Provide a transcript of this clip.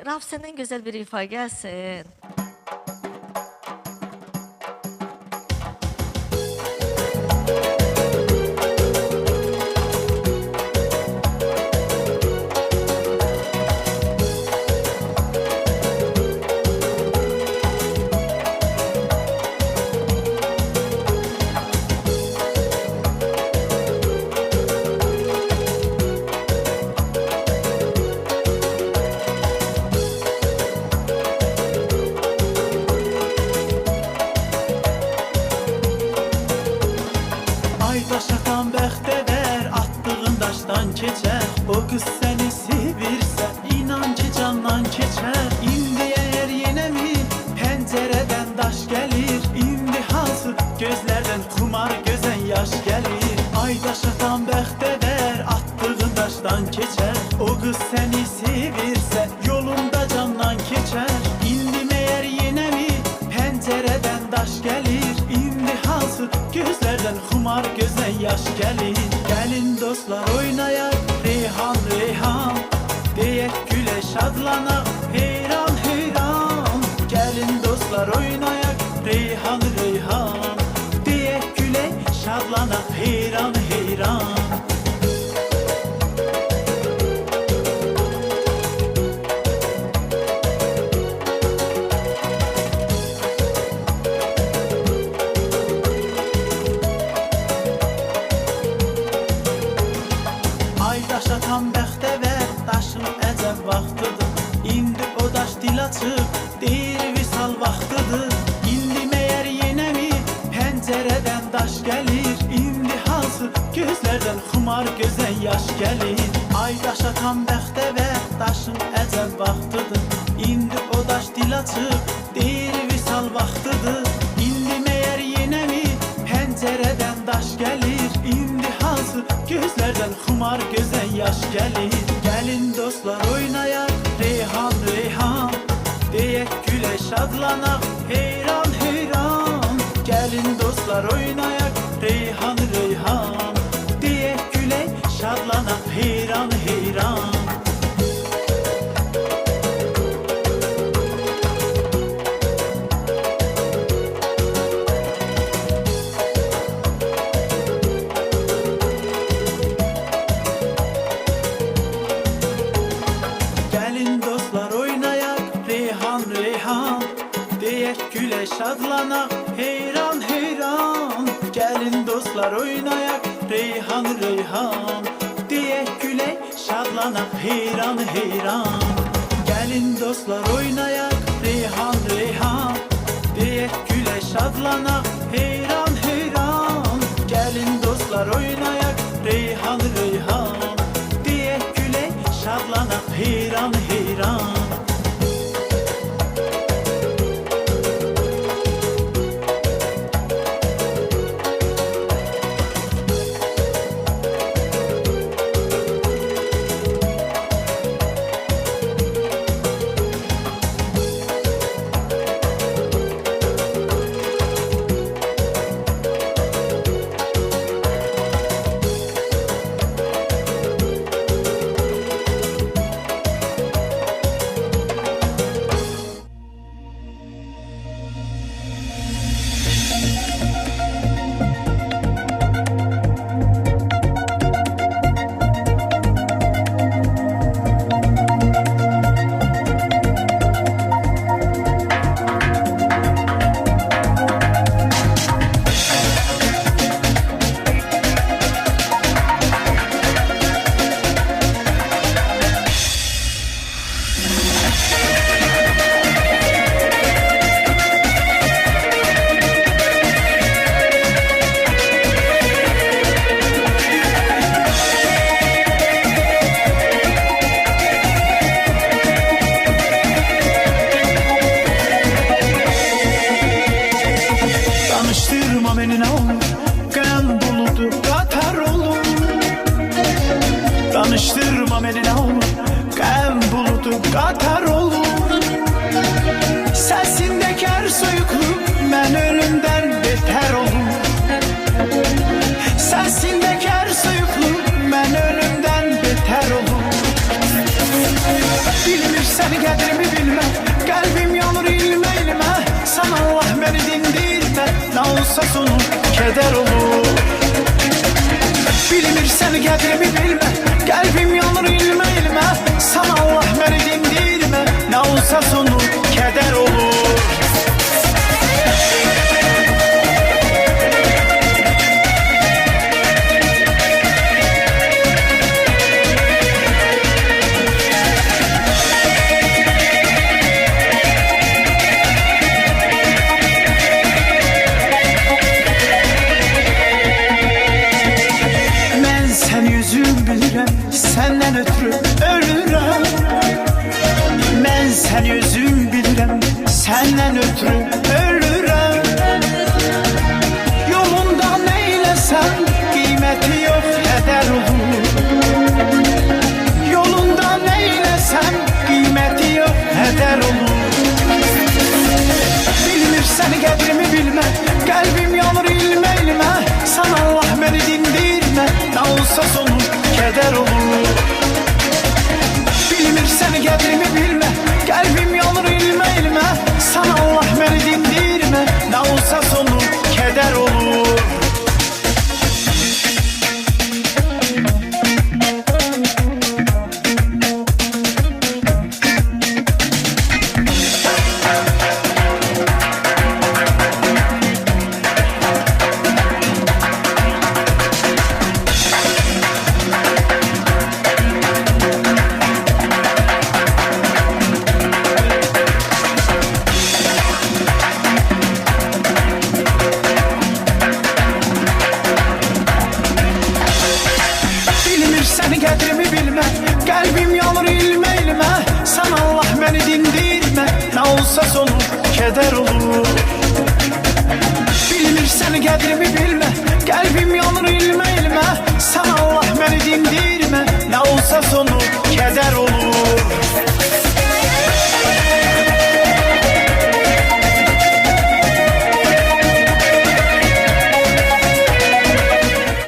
Raf senden güzel bir ifa gelsin. Daş atan bəxtəvər attığın daşdan keçər. O qız səni sevirsə inancı candan keçər. İndi əgər yenə mi pəncərədən daş gəlir, İndi hansı gözlərdən xumar gözən yaş gəlir. Ay daş atan bəxtəvər attığın daşdan keçər. O qız səni sevirsə yolunda candan keçər. İndi məyər yenə mi pəncərədən daş gəlir, İndi hansı gözlərdən xumar gözən yaş gəlir. Gəlin dostlar oynayaq Reyhan Reyhan, deyək gülə şadlanaq heyran heyran. Gəlin dostlar oynayaq Reyhan Reyhan, deyək gülə şadlanaq heyran heyran. Daş atan bəxtəvər daşın əcəb vaxtıdır. İndi o daş dil açıb deyir visal vaxtıdır. İndi məyər yenə mi pəncərədən daş gəlir, İndi hansı gözlərdən xumar gözən yaş gəlir. Ay daş atan bəxtəvər daşın əcəb vaxtıdır. İndi o daş dil açıb deyir visal vaxtıdır. İndi məyər yenə mi pəncərədən daş gəlir, İndi hansı gözlərdən xumar gözən yaş gəlir. Gəlin dostlar oynayaq Reyhan Reyhan, deyək gülə şadlanaq heyran heyran. Gəlin dostlar oynayaq Reyhan Reyhan, deyək gülə şadlanaq heyran heyran. Deyək gülə şadlanaq heyran heyran. Gəlin dostlar oynayaq Reyhan Reyhan, deyək gülə şadlanaq heyran heyran. Gəlin dostlar oynayaq Reyhan Reyhan, deyək gülə şadlanaq heyran heyran. Gəlin dostlar oynayaq Reyhan Reyhan, deyək gülə şadlanaq heyran heyran. Beni ne olur, qəm buludu qatar olur. Danıştırma beni ne olur, qəm buludu qatar olur. Səsindəki hər soyuqluq mən ölümdən betər olur. Səsindəki hər soyuqluq mən ölümdən betər olur. Bilmirsən qədri olsa sonu keder olur. Bilmirsən qədrimi bilmə, qəlbim yanır ilmə ilmə. Sana Allah məni dindirmə, nə olsa sonu keder olur. Səndən ötürü ölürəm. Mən sən özüm bilirəm, səndən ötürü ölürəm. Yolunda neyləsən qiyməti yox, kədər olur. Yolunda neyləsən qiyməti yox, kədər olur. Bilmirsən qədrimi bilmə, qəlbim yanır ilmə ilmə. Sana Allah məni dindirmə, nə olsa sonu keder olur. Bilmirsən qədrimi bilmə, qəlbim yanır ilmə ilmə. Sana Allah məni dindirmə, nə olsa sonu keder olur. Səni qədrimi bilmə, qəlbim yanır ilmə ilmə. Sən Allah məni dindirmə, nə olsa sonu kədər olur. Bilmirsən qədrimi bilmə,